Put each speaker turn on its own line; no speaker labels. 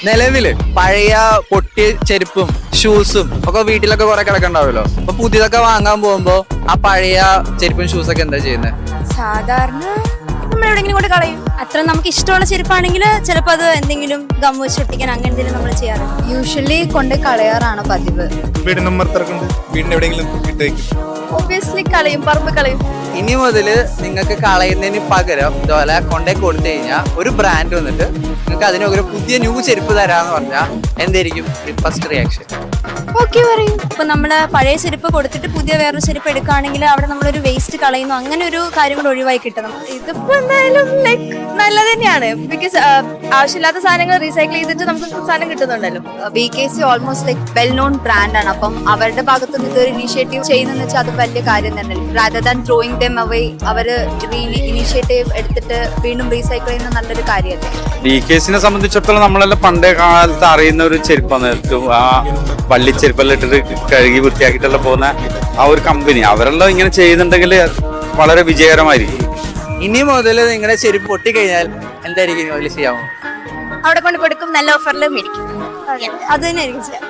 നിലവില് പഴയ പൊട്ടിയ ചെരുപ്പും ഷൂസും ഒക്കെ വീട്ടിലൊക്കെ കുറെ കിടക്കണ്ടാവുമല്ലോ. അപ്പൊ പുതിയതൊക്കെ വാങ്ങാൻ പോകുമ്പോ ആ പഴയ ചെരുപ്പും ഷൂസൊക്കെ എന്താ ചെയ്യുന്നത്?
സാധാരണ നമ്മൾ എവിടെയെങ്കിലും കൊണ്ട് കളയും. അത്ര നമുക്ക് ഇഷ്ടമുള്ള ചെരുപ്പാണെങ്കിൽ ചിലപ്പോൾ അത് എന്തെങ്കിലും ഗം വെച്ച് ഒട്ടിക്കാൻ അങ്ങനെ എന്തെങ്കിലും നമ്മൾ ചെയ്യാറുണ്ട്.
യൂഷ്വലി കൊണ്ട് കളയാറാണ് പതിവ്.
വീടിന് മരത്തിറക്കുണ്ട്, വീടിന് എവിടെയെങ്കിലും ഇട്ടേക്കും.
ഒബ്വിയസ്ലി കളയും, പറമ്പ് കളയും.
ഇനി മുതല് നിങ്ങൾക്ക് കളയുന്നതിന് പകരം ഇതുപോലെ കൊണ്ടേ കൊടുത്തു കഴിഞ്ഞാൽ ഒരു ബ്രാൻഡ് വന്നിട്ട് നിങ്ങൾക്ക് അതിനൊരു പുതിയ ന്യൂ ചെരുപ്പ് തരാന്ന് പറഞ്ഞാൽ എന്തായിരിക്കും ഫസ്റ്റ് റിയാക്ഷൻ?
ഓക്കെ പറയും. ഇപ്പൊ നമ്മള് പഴയ ചെരുപ്പ് കൊടുത്തിട്ട് പുതിയ വേറൊരു ചെരുപ്പ് എടുക്കുകയാണെങ്കിൽ അവിടെ നമ്മളൊരു വേസ്റ്റ് കളയുന്നു, അങ്ങനെ ഒരു കാര്യം കൂടെ ഒഴിവായി കിട്ടണം.
ഇതിപ്പോ എന്തായാലും ലൈക്ക് നല്ലത് തന്നെയാണ്. ബിക്കോസ് ആവശ്യമില്ലാത്ത സാധനങ്ങൾ റീസൈക്കിൾ ചെയ്തിട്ട് നമുക്ക് സാധനം കിട്ടുന്നുണ്ടല്ലോ.
BKC almost like well known ബ്രാൻഡാണ്. അപ്പം അവരുടെ ഭാഗത്ത് നിന്ന് ഇതൊരു ഇനീഷ്യേറ്റീവ് ചെയ്യുന്നതെന്ന് വെച്ചാൽ അത് വലിയ കാര്യം തന്നെ. Rather than throwing dum away, അവര് ഇനീഷ്യേറ്റീവ് എടുത്തിട്ട് വീണ്ടും റീസൈക്കിൾ ചെയ്യുന്ന നല്ലൊരു കാര്യമല്ലേ.
BKCനെ സംബന്ധിച്ചിടത്തോളം നമ്മളെല്ലാം പണ്ടേ കാലത്ത് അറിയുന്ന ഒരു ചെരുപ്പാണ്. ആ വള്ളിച്ചെരുപ്പെല്ലാം ഇട്ടിട്ട് കഴുകി വൃത്തിയാക്കിയിട്ടുള്ള പോകുന്ന ആ ഒരു കമ്പനി, അവരെല്ലാം ഇങ്ങനെ ചെയ്യുന്നുണ്ടെങ്കിൽ വളരെ വിജയകരമായിരിക്കും.
ഇനി മുതൽ നിങ്ങളുടെ ചെരുപ്പ് പൊട്ടിക്കഴിഞ്ഞാൽ എന്തായിരിക്കും അതിൽ ചെയ്യാമോ?
അവിടെ കൊണ്ട് കൊടുക്കും, നല്ല ഓഫറിൽ മേടിക്കും.
അത് തന്നെ ആയിരിക്കും ചെയ്യാം.